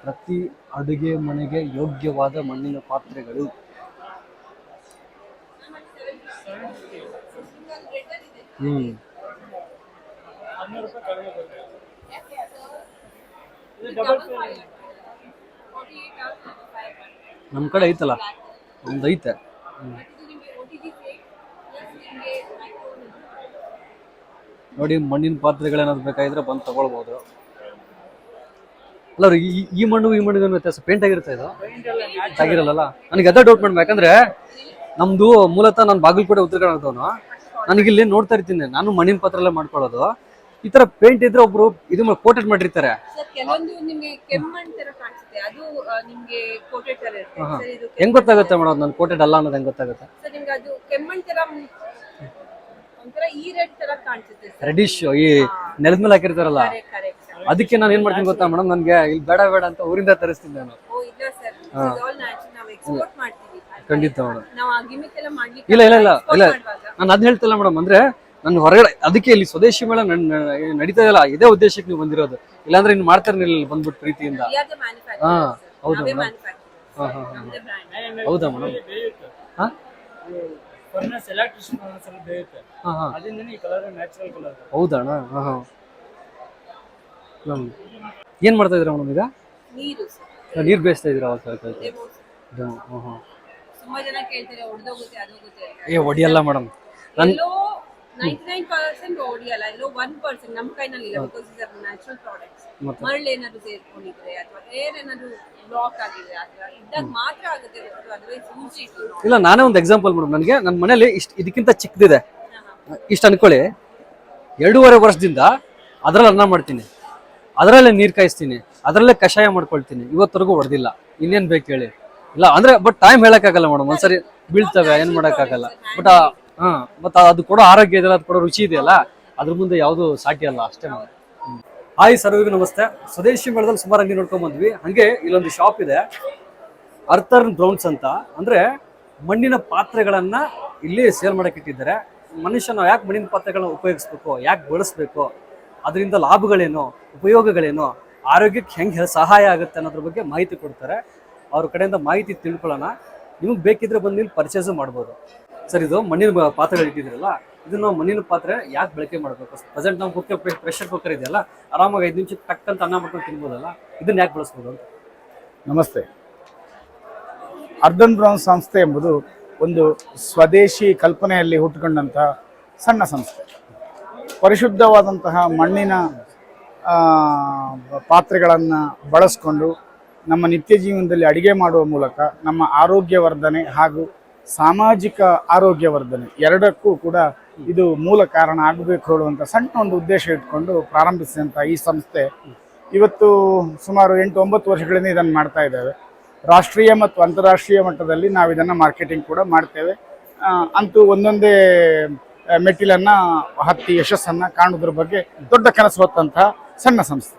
ಪ್ರತಿ ಅಡುಗೆ ಮನೆಗೆ ಯೋಗ್ಯವಾದ ಮಣ್ಣಿನ ಪಾತ್ರೆಗಳು. ನಮ್ಮ ಕಡೆ ಐತಲ್ಲ, ಒಂದು ಐತೆ. ನೋಡಿ, ಮಣ್ಣಿನ ಪಾತ್ರೆಗಳೇನಾದ್ರು ಬೇಕಾಗಿದ್ರೆ ಬಂದು ತಗೊಳ್ಬೋದು. ಅಲ್ಲ, ಈ ಮಣ್ಣು ಈ ಮಣ್ಣಿಗೆ ವ್ಯತ್ಯಾಸ ಪೇಂಟ್ ಆಗಿರುತ್ತೆ, ಇದು ಆಗಿರಲ್ಲ. ನನಗೆ ಅದೇ ಡೌಟ್ ಮಾಡ್ಬೇಕು, ಯಾಕಂದ್ರೆ ನಮ್ದು ಮೂಲತಃ ನಾನು ಬಾಗಲಕೋಟೆ ಉತ್ತರ ಕನ್ನಡದವನು. ನನಗಿಲ್ಲಿ ನೋಡ್ತಾ ಇರ್ತೀನಿ, ನಾನು ಮಣ್ಣಿನ ಪಾತ್ರೆ ಎಲ್ಲ ಮಾಡ್ಕೊಳ್ಳೋದು. ಈ ತರ ಪೇಂಟ್ ಇದ್ರೆ ಒಬ್ರು ಇದು ಕೋಟೆಡ್ ಮಾಡಿರ್ತಾರೆ. ಹೆಂಗ್ ಗೊತ್ತಾಗುತ್ತೆ ಮೇಡಮ್ ನಾನು ಕೋಟೆಡ್ ಅಲ್ಲ ಅನ್ನೋದು? ಹೆಂಗ್ ಗೊತ್ತಾಗುತ್ತೆ? ರೆಡಿಶ್ ಈ ನೆಲದ ಮೇಲೆ ಹಾಕಿರ್ತಾರಲ್ಲ, ಅದಕ್ಕೆ ನಾನು ಏನ್ ಮಾಡ್ತೀನಿ ಗೊತ್ತಾ ಮೇಡಮ್, ನನ್ಗೆ ಇಲ್ಲಿ ಬೇಡ ಬೇಡ ಅಂತ ಊರಿಂದ ತರಿಸ್ತೀನಿ ನಾನು. ಖಂಡಿತ ಮೇಡಮ್. ಇಲ್ಲ ಇಲ್ಲ ಇಲ್ಲ ಇಲ್ಲ, ನಾನು ಅದ್ ಹೇಳ್ತಿಲ್ಲ ಮೇಡಮ್. ಅಂದ್ರೆ ನಾನು ಹೊರಗಡೆ ಅದಕ್ಕೆ ಇಲ್ಲಿ ಸ್ವದೇಶಿ ಮೇಳ ನಡೀತಾ ಇದೆಯಲ್ಲ, ಇದೇ ಉದ್ದೇಶಕ್ಕೆ ನೀವು ಬಂದಿರೋದು. ಇಲ್ಲಾಂದ್ರೆ ಇನ್ನು ಮಾಡ್ತಾರೆ ಬಂದ್ಬಿಟ್ಟು ಪ್ರೀತಿಯಿಂದ. ಹಾ ಹೌದಾ ಮೇಡಮ್? ಹಾ ಹಾ ಹೌದಾ ಮೇಡಮ್? ಹಾ ಹೌದಾ ಅಣ್ಣ? ಹಾ ಹಾ. ಏನ್ ಮಾಡ್ತಾ ಇದ್ರ ಮೇಡಮ್ ಈಗ? ನೀರ್ ಬೇಯಿಸ್ತಾ ಇದ್ರ? ಏ ಹೊಡಿಯಲ್ಲ ಮೇಡಮ್. ಇಲ್ಲ, ನಾನೇ ಒಂದು ಎಕ್ಸಾಂಪಲ್ ಮೇಡಮ್. ನನಗೆ ನನ್ನ ಮನೇಲಿ ಇದಕ್ಕಿಂತ ಚಿಕ್ಕದಿದೆ, ಇಷ್ಟು ಅನ್ಕೊಳ್ಳಿ. 2.5 ವರ್ಷದಿಂದ ಅದ್ರಲ್ಲಿ ಅನ್ನ ಮಾಡ್ತೀನಿ, ಅದರಲ್ಲೇ ನೀರ್ ಕಾಯಿಸ್ತೀನಿ, ಅದರಲ್ಲೇ ಕಷಾಯ ಮಾಡ್ಕೊಳ್ತೀನಿ. ಇವತ್ತರೆಗೂ ಹೊಡೆದಿಲ್ಲ. ಇನ್ನೇನ್ ಬೇಕು ಹೇಳಿ? ಇಲ್ಲ ಅಂದ್ರೆ ಬಟ್ ಟೈಮ್ ಹೇಳಕ್ಕಾಗಲ್ಲ ಮೇಡಮ್, ಒಂದ್ಸರಿ ಬೀಳ್ತವೆ, ಏನ್ ಮಾಡಕ್ಕಾಗಲ್ಲ. ಬಟ್ ಮತ್ತ ಅದು ಕೊಡೋ ಆರೋಗ್ಯ ಇದೆಯಲ್ಲ, ಅದು ಕೊಡೋ ರುಚಿ ಇದೆಯಲ್ಲ, ಅದ್ರ ಮುಂದೆ ಯಾವ್ದು ಸಾಟಿ ಅಲ್ಲ, ಅಷ್ಟೇ ಮೇಡಮ್. ಹಾಯ್ ಸರ್ವಿಗೂ ನಮಸ್ತೆ. ಸ್ವದೇಶಿ ಮೇಳದಲ್ಲಿ ಸುಮಾರು ಅಂಗಡಿ ನೋಡ್ಕೊಂಡ್ ಬಂದ್ವಿ. ಹಂಗೆ ಇಲ್ಲೊಂದು ಶಾಪ್ ಇದೆ, ಅರ್ಥರ್ನ್ ಬ್ರೌನ್ಸ್ ಅಂತ. ಅಂದ್ರೆ ಮಣ್ಣಿನ ಪಾತ್ರೆಗಳನ್ನ ಇಲ್ಲಿ ಸೇಲ್ ಮಾಡಕ್ ಇಟ್ಟಿದ್ದಾರೆ. ಮನುಷ್ಯ ನಾವು ಯಾಕೆ ಮಣ್ಣಿನ ಪಾತ್ರೆಗಳನ್ನ ಉಪಯೋಗಿಸ್ಬೇಕು, ಯಾಕೆ ಬಳಸ್ಬೇಕು, ಅದರಿಂದ ಲಾಭಗಳೇನು, ಉಪಯೋಗಗಳೇನು, ಆರೋಗ್ಯಕ್ಕೆ ಹೆಂಗೆ ಸಹಾಯ ಆಗುತ್ತೆ ಅನ್ನೋದ್ರ ಬಗ್ಗೆ ಮಾಹಿತಿ ಕೊಡ್ತಾರೆ. ಅವ್ರ ಕಡೆಯಿಂದ ಮಾಹಿತಿ ತಿಳ್ಕೊಳ್ಳೋಣ. ನಿಮಗೆ ಬೇಕಿದ್ರೆ ಬಂದು ನೀವು ಪರ್ಚೇಸ್ ಮಾಡ್ಬೋದು. ಸರ್, ಇದು ಮಣ್ಣಿನ ಪಾತ್ರೆಗಳು ಇಟ್ಟಿದ್ರಲ್ಲ, ಇದನ್ನ ನಾವು ಮಣ್ಣಿನ ಪಾತ್ರೆ ಯಾಕೆ ಬಳಕೆ ಮಾಡಬೇಕು? ಪ್ರೆಸೆಂಟ್ ನಾವು ಕುಕ್ಕರ್, ಪ್ರೆಷರ್ ಕುಕ್ಕರ್ ಇದೆಯಲ್ಲ, ಆರಾಮಾಗಿ 5 ನಿಮಿಷಕ್ಕೆ ಟಕ್ಕಂತ ಅನ್ನ ಮಾಡ್ಕೊಂಡು ತಿನ್ಬೋದಲ್ಲ, ಇದನ್ನ ಯಾಕೆ ಬಳಸ್ಬೋದು ಅಂತ. ನಮಸ್ತೆ. ಅರ್ಥರ್ನ್ ಬ್ರೌನ್ಸ್ ಸಂಸ್ಥೆ ಎಂಬುದು ಒಂದು ಸ್ವದೇಶಿ ಕಲ್ಪನೆಯಲ್ಲಿ ಹುಟ್ಟುಕೊಂಡಂಥ ಸಣ್ಣ ಸಂಸ್ಥೆ. ಪರಿಶುದ್ಧವಾದಂತಹ ಮಣ್ಣಿನ ಪಾತ್ರೆಗಳನ್ನು ಬಳಸ್ಕೊಂಡು ನಮ್ಮ ನಿತ್ಯ ಜೀವನದಲ್ಲಿ ಅಡುಗೆ ಮಾಡುವ ಮೂಲಕ ನಮ್ಮ ಆರೋಗ್ಯ ವರ್ಧನೆ ಹಾಗೂ ಸಾಮಾಜಿಕ ಆರೋಗ್ಯ ವರ್ಧನೆ ಎರಡಕ್ಕೂ ಕೂಡ ಇದು ಮೂಲ ಕಾರಣ ಆಗಬೇಕು ಹೇಳುವಂಥ ಸಣ್ಣ ಒಂದು ಉದ್ದೇಶ ಇಟ್ಕೊಂಡು ಪ್ರಾರಂಭಿಸಿದಂಥ ಈ ಸಂಸ್ಥೆ ಇವತ್ತು ಸುಮಾರು 8-9 ವರ್ಷಗಳಿಂದ ಇದನ್ನು ಮಾಡ್ತಾ ಇದ್ದೇವೆ. ರಾಷ್ಟ್ರೀಯ ಮತ್ತು ಅಂತಾರಾಷ್ಟ್ರೀಯ ಮಟ್ಟದಲ್ಲಿ ನಾವು ಇದನ್ನು ಮಾರ್ಕೆಟಿಂಗ್ ಕೂಡ ಮಾಡ್ತೇವೆ. ಅಂತೂ ಒಂದೊಂದೇ ಮೆಟ್ಟಿಲನ್ನು ಹತ್ತಿ ಯಶಸ್ಸನ್ನು ಕಾಣೋದ್ರ ಬಗ್ಗೆ ದೊಡ್ಡ ಕನಸು ಹೊತ್ತಂತಹ ಸಣ್ಣ ಸಂಸ್ಥೆ.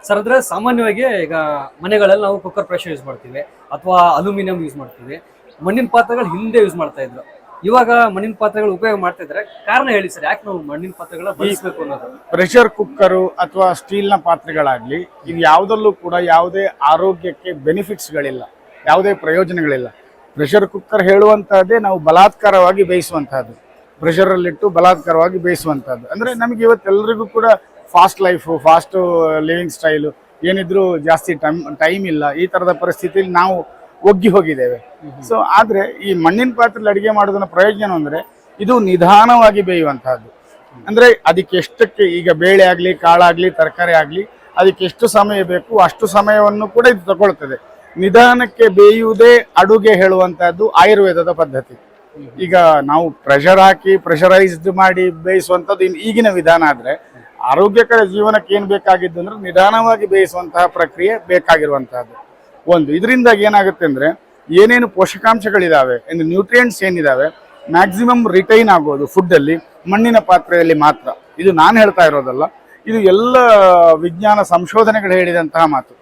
ಸರ್, ಅಂದ್ರೆ ಸಾಮಾನ್ಯವಾಗಿ ಈಗ ಮನೆಗಳಲ್ಲಿ ನಾವು ಕುಕ್ಕರ್ ಪ್ರೆಷರ್ ಯೂಸ್ ಮಾಡ್ತೀವಿ, ಅಥವಾ ಅಲ್ಯೂಮಿನಿಯಂ ಯೂಸ್ ಮಾಡ್ತೀವಿ. ಮಣ್ಣಿನ ಪಾತ್ರೆಗಳು ಹಿಂದೆ ಯೂಸ್ ಮಾಡ್ತಾ ಇದ್ರು, ಇವಾಗ ಮಣ್ಣಿನ ಪಾತ್ರೆಗಳು ಉಪಯೋಗ ಮಾಡ್ತಾ ಇದ್ದಾರೆ. ಕಾರಣ ಹೇಳಿ ಸರ್, ಯಾಕೆ ನಾವು ಮಣ್ಣಿನ ಪಾತ್ರೆಗಳನ್ನ ಬಳಸಬೇಕು ಅನ್ನೋದು? ಪ್ರೆಷರ್ ಕುಕ್ಕರು ಅಥವಾ ಸ್ಟೀಲ್ನ ಪಾತ್ರೆಗಳಾಗಲಿ, ಇದು ಯಾವುದಲ್ಲೂ ಕೂಡ ಯಾವುದೇ ಆರೋಗ್ಯಕ್ಕೆ ಬೆನಿಫಿಟ್ಸ್ಗಳಿಲ್ಲ, ಯಾವುದೇ ಪ್ರಯೋಜನಗಳಿಲ್ಲ. ಪ್ರೆಷರ್ ಕುಕ್ಕರ್ ಹೇಳುವಂತಹದ್ದೇ ನಾವು ಬಲಾತ್ಕಾರವಾಗಿ ಬೇಯಿಸುವಂತಹದ್ದು, ಪ್ರೆಷರಲ್ಲಿಟ್ಟು ಬಲಾತ್ಕಾರವಾಗಿ ಬೇಯಿಸುವಂತಹದ್ದು. ಅಂದರೆ ನಮಗೆ ಇವತ್ತೆಲ್ಲರಿಗೂ ಕೂಡ fast life, fast living style, ಏನಿದ್ರು ಜಾಸ್ತಿ ಟೈಮ್ ಇಲ್ಲ. ಈ ಥರದ ಪರಿಸ್ಥಿತಿಯಲ್ಲಿ ನಾವು ಒಗ್ಗಿ ಹೋಗಿದ್ದೇವೆ. ಸೊ ಆದರೆ ಈ ಮಣ್ಣಿನ ಪಾತ್ರೆಯಲ್ಲಿ ಅಡುಗೆ ಮಾಡೋದನ್ನ ಪ್ರಯೋಜನ ಅಂದರೆ ಇದು ನಿಧಾನವಾಗಿ ಬೇಯುವಂತಹದ್ದು. ಅಂದರೆ ಅದಕ್ಕೆ ಎಷ್ಟಕ್ಕೆ, ಈಗ ಬೇಳೆ ಆಗಲಿ, ಕಾಳಾಗಲಿ, ತರಕಾರಿ ಆಗಲಿ, ಅದಕ್ಕೆ ಎಷ್ಟು ಸಮಯ ಬೇಕು ಅಷ್ಟು ಸಮಯವನ್ನು ಕೂಡ ಇದು ತಗೊಳ್ತದೆ. ನಿಧಾನಕ್ಕೆ ಬೇಯುವುದೇ ಅಡುಗೆ ಹೇಳುವಂತಹದ್ದು ಆಯುರ್ವೇದದ ಪದ್ಧತಿ. ಈಗ ನಾವು ಪ್ರೆಷರ್ ಹಾಕಿ ಪ್ರೆಷರೈಸ್ಡ್ ಮಾಡಿ ಬೇಯಿಸುವಂಥದ್ದು ಈಗಿನ ವಿಧಾನ. ಆದರೆ ಆರೋಗ್ಯಕರ ಜೀವನಕ್ಕೆ ಏನು ಬೇಕಾಗಿದ್ದು ಅಂದ್ರೆ ನಿಧಾನವಾಗಿ ಬೇಯಿಸುವಂತಹ ಪ್ರಕ್ರಿಯೆ ಬೇಕಾಗಿರುವಂತಹದ್ದು. ಒಂದು ಇದರಿಂದಾಗಿ ಏನಾಗುತ್ತೆ ಅಂದರೆ ಏನೇನು ಪೋಷಕಾಂಶಗಳಿದ್ದಾವೆ, ನ್ಯೂಟ್ರಿಯೆಂಟ್ಸ್ ಏನಿದ್ದಾವೆ, ಮ್ಯಾಕ್ಸಿಮಮ್ ರಿಟೈನ್ ಆಗೋದು ಫುಡ್ಡಲ್ಲಿ ಮಣ್ಣಿನ ಪಾತ್ರೆಯಲ್ಲಿ ಮಾತ್ರ. ಇದು ನಾನು ಹೇಳ್ತಾ ಇರೋದಲ್ಲ, ಇದು ಎಲ್ಲ ವಿಜ್ಞಾನ ಸಂಶೋಧನೆಗಳು ಹೇಳಿದಂತಹ ಮಾತು.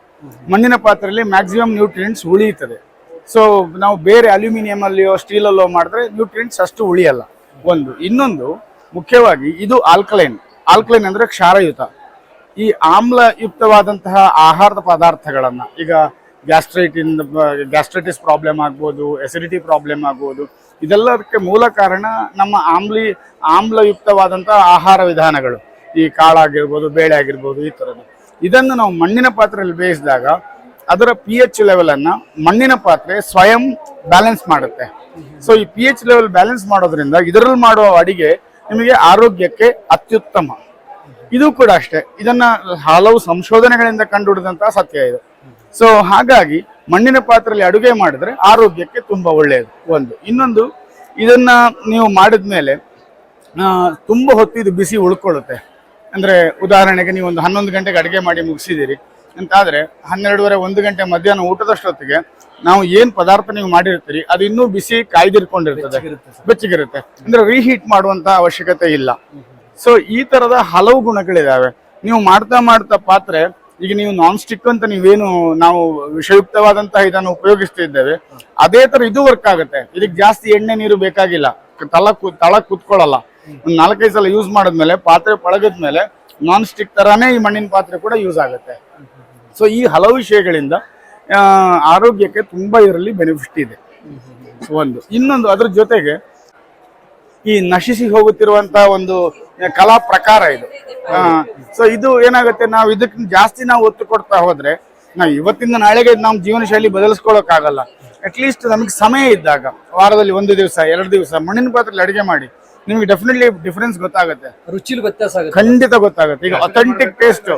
ಮಣ್ಣಿನ ಪಾತ್ರೆಯಲ್ಲಿ ಮ್ಯಾಕ್ಸಿಮಮ್ ನ್ಯೂಟ್ರಿಯೆಂಟ್ಸ್ ಉಳಿಯುತ್ತದೆ. ಸೊ ನಾವು ಬೇರೆ ಅಲ್ಯೂಮಿನಿಯಂ ಅಲ್ಲಿಯೋ ಸ್ಟೀಲಲ್ಲೋ ಮಾಡಿದ್ರೆ ನ್ಯೂಟ್ರಿಯೆಂಟ್ಸ್ ಅಷ್ಟು ಉಳಿಯಲ್ಲ. ಒಂದು ಇನ್ನೊಂದು ಮುಖ್ಯವಾಗಿ ಇದು ಆಲ್ಕಲೈನ್. ಆಲ್ಕಲೈನ್ ಅಂದರೆ ಕ್ಷಾರಯುತ. ಈ ಆಮ್ಲಯುಕ್ತವಾದಂತಹ ಆಹಾರದ ಪದಾರ್ಥಗಳನ್ನ, ಈಗ ಗ್ಯಾಸ್ಟ್ರೈಟಿಸ್ ಪ್ರಾಬ್ಲಮ್ ಆಗ್ಬೋದು, ಎಸಿಡಿಟಿ ಪ್ರಾಬ್ಲಮ್ ಆಗ್ಬೋದು, ಇದೆಲ್ಲದಕ್ಕೆ ಮೂಲ ಕಾರಣ ನಮ್ಮ ಆಮ್ಲಯುಕ್ತವಾದಂತಹ ಆಹಾರ ವಿಧಾನಗಳು. ಈ ಕಾಳಾಗಿರ್ಬೋದು, ಬೇಳೆ ಆಗಿರ್ಬೋದು, ಈ ಥರದ್ದು. ಇದನ್ನು ನಾವು ಮಣ್ಣಿನ ಪಾತ್ರೆಯಲ್ಲಿ ಬೇಯಿಸಿದಾಗ ಅದರ pH ಲೆವೆಲ್ ಅನ್ನ ಮಣ್ಣಿನ ಪಾತ್ರೆ ಸ್ವಯಂ ಬ್ಯಾಲೆನ್ಸ್ ಮಾಡುತ್ತೆ. ಸೊ ಈ pH ಲೆವೆಲ್ ಬ್ಯಾಲೆನ್ಸ್ ಮಾಡೋದ್ರಿಂದ ಇದರಲ್ಲಿ ಮಾಡುವ ಅಡಿಗೆ ನಿಮಗೆ ಆರೋಗ್ಯಕ್ಕೆ ಅತ್ಯುತ್ತಮ. ಇದು ಕೂಡ ಅಷ್ಟೇ, ಇದನ್ನ ಹಲವು ಸಂಶೋಧನೆಗಳಿಂದ ಕಂಡುಹಿಡಿದಂತಹ ಸತ್ಯ ಇದು. ಸೊ ಹಾಗಾಗಿ ಮಣ್ಣಿನ ಪಾತ್ರೆಯಲ್ಲಿ ಅಡುಗೆ ಮಾಡಿದ್ರೆ ಆರೋಗ್ಯಕ್ಕೆ ತುಂಬಾ ಒಳ್ಳೆಯದು ಒಂದು. ಇನ್ನೊಂದು, ಇದನ್ನ ನೀವು ಮಾಡಿದ್ಮೇಲೆ ತುಂಬಾ ಹೊತ್ತು ಇದು ಬಿಸಿ ಉಳ್ಕೊಳ್ಳುತ್ತೆ. ಅಂದ್ರೆ ಉದಾಹರಣೆಗೆ ನೀವು ಒಂದು 11 ಗಂಟೆಗೆ ಅಡುಗೆ ಮಾಡಿ ಮುಗಿಸಿದಿರಿ ಅಂತಾದ್ರೆ 12:30 1 ಗಂಟೆ ಮಧ್ಯಾಹ್ನ ಊಟದಷ್ಟೊತ್ತಿಗೆ ನಾವು ಏನ್ ಪದಾರ್ಥ ನೀವು ಮಾಡಿರ್ತೀರಿ ಅದು ಇನ್ನೂ ಬಿಸಿ ಕಾಯ್ದಿರ್ಕೊಂಡಿರ್ತದೆ, ಬೆಚ್ಚಗಿರುತ್ತೆ. ಅಂದ್ರೆ ರೀಹೀಟ್ ಮಾಡುವಂತ ಅವಶ್ಯಕತೆ ಇಲ್ಲ. ಸೊ ಈ ತರದ ಹಲವು ಗುಣಗಳಿದಾವೆ. ನೀವು ಮಾಡ್ತಾ ಪಾತ್ರೆ, ಈಗ ನೀವು ನಾನ್ ಸ್ಟಿಕ್ ಅಂತ ನೀವೇನು ನಾವು ವಿಷಯುಕ್ತವಾದಂತಹ ಇದನ್ನು ಉಪಯೋಗಿಸ್ತಿದ್ದೇವೆ, ಅದೇ ತರ ಇದು ವರ್ಕ್ ಆಗುತ್ತೆ. ಇದಕ್ಕೆ ಜಾಸ್ತಿ ಎಣ್ಣೆ ನೀರು ಬೇಕಾಗಿಲ್ಲ, ತಳ ಕುತ್ಕೊಳ್ಳಲ್ಲ. ಒಂದು 4-5 ಸಲ ಯೂಸ್ ಮಾಡಿದ್ಮೇಲೆ ಪಾತ್ರೆ ಪಳಗದ್ಮೇಲೆ ನಾನ್ ಸ್ಟಿಕ್ ತರಾನೇ ಈ ಮಣ್ಣಿನ ಪಾತ್ರೆ ಕೂಡ ಯೂಸ್ ಆಗುತ್ತೆ. ಸೊ ಈ ಹಲವು ವಿಷಯಗಳಿಂದ ಆರೋಗ್ಯಕ್ಕೆ ತುಂಬಾ ಇದರಲ್ಲಿ ಬೆನಿಫಿಟ್ ಇದೆ ಒಂದು. ಇನ್ನೊಂದು, ಅದ್ರ ಜೊತೆಗೆ ಈ ನಶಿಸಿ ಹೋಗುತ್ತಿರುವಂತಹ ಒಂದು ಕಲಾ ಪ್ರಕಾರ ಇದು. ಸೊ ಇದು ಏನಾಗುತ್ತೆ, ನಾವು ಇದಕ್ಕೆ ಜಾಸ್ತಿ ನಾವು ಒತ್ತು ಕೊಡ್ತಾ ಹೋದ್ರೆ ನಾವು ಇವತ್ತಿಂದ ನಾಳೆಗೆ ನಮ್ಮ ಜೀವನ ಶೈಲಿ ಬದಲಿಸ್ಕೊಳ್ಳೋಕ್ ಆಗಲ್ಲ. ಅಟ್ಲೀಸ್ಟ್ ನಮಗೆ ಸಮಯ ಇದ್ದಾಗ ವಾರದಲ್ಲಿ 1 ದಿವಸ 2 ದಿವಸ ಮಣ್ಣಿನ ಪಾತ್ರೆಯಲ್ಲಿ ಅಡುಗೆ ಮಾಡಿ, ನಿಮಗೆ ಡೆಫಿನೆಟ್ಲಿ ಡಿಫರೆನ್ಸ್ ಗೊತ್ತಾಗುತ್ತೆ, ರುಚಿಲಿ ವ್ಯತ್ಯಾಸ ಆಗುತ್ತೆ, ಖಂಡಿತ ಗೊತ್ತಾಗುತ್ತೆ. ಈಗ ಅಥೆಂಟಿಕ್ ಟೇಸ್ಟ್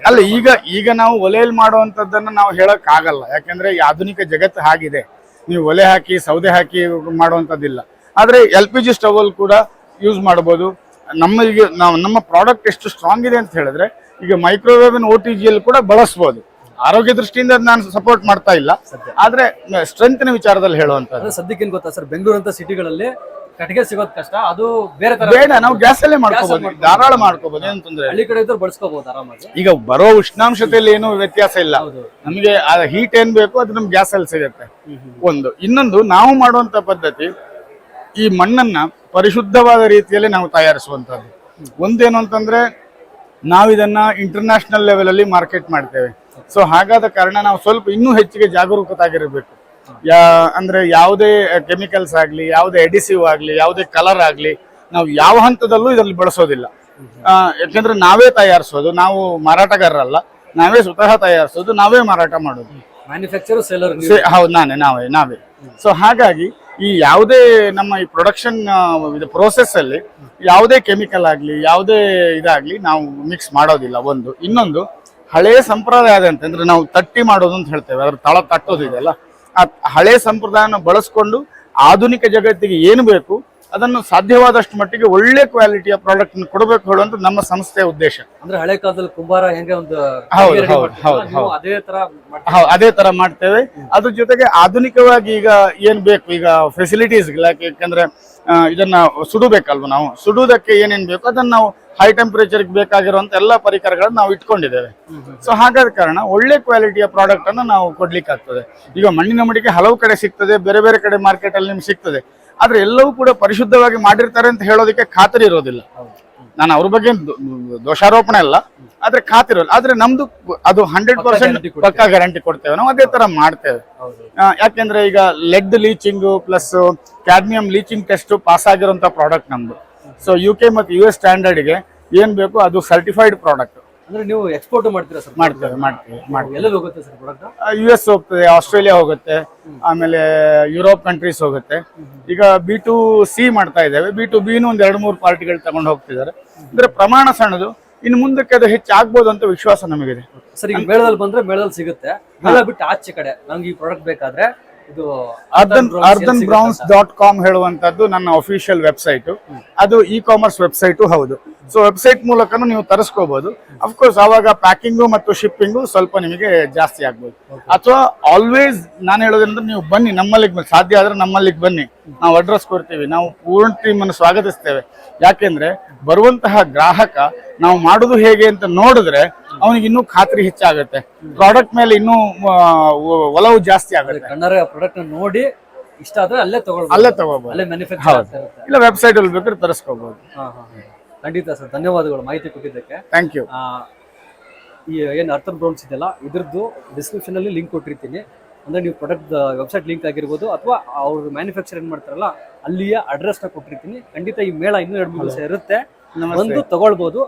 ಅಲ್ಲ, ಈಗ ನಾವು ಒಲೆಯಲ್ಲಿ ಮಾಡುವಂತದ್ದನ್ನ ನಾವು ಹೇಳಕ್ ಆಗಲ್ಲ, ಯಾಕಂದ್ರೆ ಈ ಆಧುನಿಕ ಜಗತ್ತು ಆಗಿದೆ. ನೀವು ಒಲೆ ಹಾಕಿ ಸೌದೆ ಹಾಕಿ ಮಾಡುವಂತದ್ದಿಲ್ಲ. ಆದ್ರೆ LPG ಸ್ಟವ್ ಅಲ್ಲಿ ಕೂಡ ಯೂಸ್ ಮಾಡಬಹುದು. ನಮ್ಮ ಪ್ರಾಡಕ್ಟ್ ಎಷ್ಟು ಸ್ಟ್ರಾಂಗ್ ಇದೆ ಅಂತ ಹೇಳಿದ್ರೆ ಈಗ ಮೈಕ್ರೋವೇವ್ OTG ಅಲ್ಲಿ ಕೂಡ ಬಳಸಬಹುದು. ಆರೋಗ್ಯ ದೃಷ್ಟಿಯಿಂದ ನಾನು ಸಪೋರ್ಟ್ ಮಾಡ್ತಾ ಇಲ್ಲ, ಆದ್ರೆ ಸ್ಟ್ರೆಂತ್ ವಿಚಾರದಲ್ಲಿ ಹೇಳುವಂತ ಸದ್ಯಕ್ಕೆ ಏನ್ ಗೊತ್ತಾ ಸರ್, ಬೆಂಗಳೂರು ಅಂತ ಸಿಟಿಗಳಲ್ಲಿ ಕಟ್ಟಿಗೆ ಸಿಗೋದು ಕಷ್ಟ, ಅದು ಬೇರೆ ತರ ಬೇಡ, ನಾವು ಗ್ಯಾಸ್ ಅಲ್ಲೇ ಮಾಡ್ಕೋಬಹುದು, ಧಾರಾಳ ಮಾಡ್ಕೋಬಹುದು, ಏನ್ ತೊಂದ್ರೆ. ಹಳ್ಳಿ ಕಡೆ ಇದ್ರು ಬಳಸ್ಕೋಬಹುದು ಆರಾಮಾಗಿ. ಈಗ ಬರೋ ಉಷ್ಣಾಂಶತೆಯಲ್ಲಿ ಏನು ವ್ಯತ್ಯಾಸ ಇಲ್ಲ, ನಮಗೆ ಹೀಟ್ ಏನ್ ಬೇಕು ಅದು ನಮ್ಗೆ ಗ್ಯಾಸ್ ಅಲ್ಲಿ ಸಿಗುತ್ತೆ ಒಂದು. ಇನ್ನೊಂದು, ನಾವು ಮಾಡುವಂತ ಪದ್ಧತಿ ಈ ಮಣ್ಣನ್ನ ಪರಿಶುದ್ಧವಾದ ರೀತಿಯಲ್ಲಿ ನಾವು ತಯಾರಿಸುವಂತದ್ದು. ಒಂದೇನು ಅಂತಂದ್ರೆ ನಾವು ಇದನ್ನ ಇಂಟರ್ನ್ಯಾಷನಲ್ ಲೆವೆಲ್ ಅಲ್ಲಿ ಮಾರ್ಕೆಟ್ ಮಾಡ್ತೇವೆ. ಸೊ ಹಾಗಾದ ಕಾರಣ ನಾವು ಸ್ವಲ್ಪ ಇನ್ನೂ ಹೆಚ್ಚಿಗೆ ಜಾಗರೂಕತಾಗಿರ್ಬೇಕು. ಅಂದ್ರೆ ಯಾವುದೇ ಕೆಮಿಕಲ್ಸ್ ಆಗ್ಲಿ, ಯಾವುದೇ ಎಡಿಸಿವ್ ಆಗ್ಲಿ, ಯಾವುದೇ ಕಲರ್ ಆಗ್ಲಿ ನಾವು ಯಾವ ಹಂತದಲ್ಲೂ ಇದರಲ್ಲಿ ಬಳಸೋದಿಲ್ಲ. ಯಾಕಂದ್ರೆ ನಾವೇ ತಯಾರಿಸೋದು, ನಾವು ಮಾರಾಟಗಾರರಲ್ಲ, ನಾವೇ ಸ್ವತಃ ತಯಾರಿಸೋದು, ನಾವೇ ಮಾರಾಟ ಮಾಡೋದು. ಮ್ಯಾನುಫ್ಯಾಕ್ಚರ್ ಸೆಲ್ಲರ್ ಹೌದು, ನಾವೇ. ಸೊ ಹಾಗಾಗಿ ಈ ಯಾವುದೇ ನಮ್ಮ ಈ ಪ್ರೊಡಕ್ಷನ್ ಪ್ರೋಸೆಸ್ ಅಲ್ಲಿ ಯಾವುದೇ ಕೆಮಿಕಲ್ ಆಗ್ಲಿ, ಯಾವುದೇ ಇದಾಗ್ಲಿ ನಾವು ಮಿಕ್ಸ್ ಮಾಡೋದಿಲ್ಲ ಒಂದು. ಇನ್ನೊಂದು, ಹಳೆಯ ಸಂಪ್ರದಾಯ ಅಂತಂದ್ರೆ ನಾವು ತಟ್ಟಿ ಮಾಡೋದು ಅಂತ ಹೇಳ್ತೇವೆ, ಅದ್ರ ತಳ ತಟ್ಟೋದಿದೆಯಲ್ಲ, ಆ ಹಳೆ ಸಂಪ್ರದಾಯನ ಬಳಸ್ಕೊಂಡು ಆಧುನಿಕ ಜಗತ್ತಿಗೆ ಏನು ಬೇಕು ಅದನ್ನು ಸಾಧ್ಯವಾದಷ್ಟು ಮಟ್ಟಿಗೆ ಒಳ್ಳೆ ಕ್ವಾಲಿಟಿಯ ಪ್ರಾಡಕ್ಟ್ ಕೊಡಬೇಕು ಹೇಳುವಂತ ನಮ್ಮ ಸಂಸ್ಥೆಯ ಉದ್ದೇಶ. ಅಂದ್ರೆ ಹಳೆ ಕಾಲದಲ್ಲಿ ಕುಂಬಾರ ಹೆಂಗೆ ಒಂದು ಅದೇ ತರ ಮಾಡ್ತೇವೆ. ಅದ್ರ ಜೊತೆಗೆ ಆಧುನಿಕವಾಗಿ ಈಗ ಏನ್ ಬೇಕು, ಈಗ ಫೆಸಿಲಿಟೀಸ್, ಯಾಕಂದ್ರೆ ಇದನ್ನ ಸುಡಬೇಕಲ್ವ, ನಾವು ಸುಡುವುದಕ್ಕೆ ಏನೇನ್ ಬೇಕು ಅದನ್ನ ನಾವು ಹೈ ಟೆಂಪರೇಚರ್ ಬೇಕಾಗಿರುವಂತ ಎಲ್ಲಾ ಪರಿಕರಗಳನ್ನ ನಾವು ಇಟ್ಕೊಂಡಿದ್ದೇವೆ. ಸೊ ಹಾಗಾದ ಕಾರಣ ಒಳ್ಳೆ ಕ್ವಾಲಿಟಿಯ ಪ್ರಾಡಕ್ಟ್ ಅನ್ನ ನಾವು ಕೊಡ್ಲಿಕ್ಕೆ ಆಗ್ತದೆ. ಈಗ ಮಣ್ಣಿನ ಮಡಿಕೆ ಹಲವು ಕಡೆ ಸಿಗ್ತದೆ, ಬೇರೆ ಬೇರೆ ಕಡೆ ಮಾರ್ಕೆಟ್ ಅಲ್ಲಿ ನಿಮ್ಗೆ ಸಿಗ್ತದೆ, ಆದ್ರೆ ಎಲ್ಲವೂ ಕೂಡ ಪರಿಶುದ್ಧವಾಗಿ ಮಾಡಿರ್ತಾರೆ ಅಂತ ಹೇಳೋದಕ್ಕೆ ಖಾತರಿ ಇರೋದಿಲ್ಲ. ನಾನು ಅವ್ರ ಬಗ್ಗೆ ದೋಷಾರೋಪಣೆ ಅಲ್ಲ, ಆದ್ರೆ ಖಾತರಿ ಇರೋಲ್ಲ. ಆದ್ರೆ ನಮ್ದು ಅದು 100% ಪಕ್ಕಾ ಗ್ಯಾರಂಟಿ ಕೊಡ್ತೇವೆ, ನಾವು ಅದೇ ತರ ಮಾಡ್ತೇವೆ. ಯಾಕೆಂದ್ರೆ ಈಗ lead leaching plus cadmium leaching test pass ಆಗಿರುವಂತ ಪ್ರಾಡಕ್ಟ್ ನಮ್ದು. ಸೊ UK ಮತ್ತು US ಸ್ಟ್ಯಾಂಡರ್ಡ್ಗೆ ಏನ್ ಬೇಕು ಅದು ಸರ್ಟಿಫೈಡ್ ಪ್ರಾಡಕ್ಟ್. ಅಂದ್ರೆ ನೀವು ಎಕ್ಸ್ಪೋರ್ಟ್ ಮಾಡ್ತೀರಾ ಸರ್? ಮಾಡ್ತೇವೆ. ಎಲ್ಲೆಲ್ಲಿ ಹೋಗುತ್ತೆ ಸರ್ ಪ್ರಾಡಕ್ಟ್? US ಹೋಗ್ತದೆ, ಆಸ್ಟ್ರೇಲಿಯಾ ಹೋಗುತ್ತೆ, ಆಮೇಲೆ ಯುರೋಪ್ ಕಂಟ್ರೀಸ್ ಹೋಗುತ್ತೆ. ಈಗ B2C ಮಾಡ್ತಾ ಇದ್ದೇವೆ, B2B ಒಂದು 2-3 ಪಾರ್ಟಿಗಳು ತಗೊಂಡು ಹೋಗ್ತಿದ್ದಾರೆ. ಅಂದ್ರೆ ಪ್ರಮಾಣ ಸಣ್ಣದು, ಇನ್ನು ಮುಂದಕ್ಕೆ ಅದು ಹೆಚ್ಚಾಗ್ಬೋದು ಅಂತ ವಿಶ್ವಾಸ ನಮಗಿದೆ. ಸರ್, ಈಗ ಮೇಳದಲ್ಲಿ ಬಂದ್ರೆ ಮೇಳದಲ್ಲಿ ಸಿಗುತ್ತೆ, ಮೇಳ ಬಿಟ್ಟು ಆಚೆ ಕಡೆ ನಮ್ಗೆ ಈ ಪ್ರಾಡಕ್ಟ್ ಬೇಕಾದ್ರೆ ಇದು earthenbrowns.com ಹೇಳುವಂತದ್ದು ನನ್ನ ಅಫಿಷಿಯಲ್ ವೆಬ್ಸೈಟ್. ಅದು ಕಾಮರ್ಸ್ ವೆಬ್ಸೈಟ್ ಹೌದು. ಸೊ ವೆಬ್ಸೈಟ್ ಮೂಲಕನೂ ನೀವು ತರಿಸ್ಕೋಬಹುದು. ಅಫ್ಕೋರ್ಸ್ ಆವಾಗ ಪ್ಯಾಕಿಂಗು ಮತ್ತು ಶಿಪ್ಪಿಂಗು ಸ್ವಲ್ಪ ನಿಮಗೆ ಜಾಸ್ತಿ ಆಗ್ಬೋದು. ಅಥವಾ ಆಲ್ವೇಸ್ ನಾನು ಹೇಳೋದ್ರಿಂದ ನೀವು ಬನ್ನಿ, ನಮ್ಮಲ್ಲಿಗೆ ಸಾಧ್ಯ ಆದ್ರೆ ನಮ್ಮಲ್ಲಿಗೆ ಬನ್ನಿ, ನಾವು ಅಡ್ರೆಸ್ ಕೊಡ್ತೀವಿ, ನಾವು ಪೂರ್ಣ ಟೀಮನ್ನು ಸ್ವಾಗತಿಸ್ತೇವೆ. ಯಾಕೆಂದ್ರೆ ಬರುವಂತಹ ಗ್ರಾಹಕ ನಾವು ಮಾಡುದು ಹೇಗೆ ಅಂತ ನೋಡಿದ್ರೆ ಅವನಿಗೆ ಇನ್ನೂ ಖಾತ್ರಿ ಹೆಚ್ಚಾಗುತ್ತೆ, ಪ್ರಾಡಕ್ಟ್ ಮೇಲೆ ಇನ್ನೂ ಒಲವು ಜಾಸ್ತಿ ಆಗುತ್ತೆ. ಪ್ರಾಡಕ್ಟ್ ನೋಡಿ ಇಷ್ಟ ಆದ್ರೆ ಅಲ್ಲೇ ತಗೋಬಹುದು, ಇಲ್ಲ ವೆಬ್ಸೈಟ್ ಅಲ್ಲಿ ಬೇಕಾದ್ರೆ ತರಿಸ್ಕೋಬಹುದು. ಖಂಡಿತ ಸರ್, ಧನ್ಯವಾದಗಳು ಮಾಹಿತಿ ಕೊಟ್ಟಿದ್ದಕ್ಕೆ. Thank you. ಈ ಏನು ಅರ್ಥನ್ ಬ್ರೌನ್ಸ್ ಇದೆಯಲ್ಲ, ಇದ್ರದ್ದು ಡಿಸ್ಕ್ರಿಪ್ಷನ್ ಅಲ್ಲಿ ಲಿಂಕ್ ಕೊಟ್ಟಿರ್ತೀನಿ. ಅಂದ್ರೆ ನೀವು ಪ್ರಾಡಕ್ಟ್ ವೆಬ್ಸೈಟ್ ಲಿಂಕ್ ಆಗಿರ್ಬೋದು, ಅಥವಾ ಅವ್ರು ಮ್ಯಾನುಫ್ಯಾಕ್ಚರ್ ಏನ್ ಮಾಡ್ತಾರಲ್ಲ ಅಲ್ಲಿಯ ಅಡ್ರೆಸ್ ನ ಕೊಟ್ಟಿರ್ತೀನಿ. ಖಂಡಿತ ಈ ಮೇಳ ಇನ್ನೂ 2-3 ದಿವಸ ಇರುತ್ತೆ, ಬಂದು ತಗೊಳ್ಬೋದು.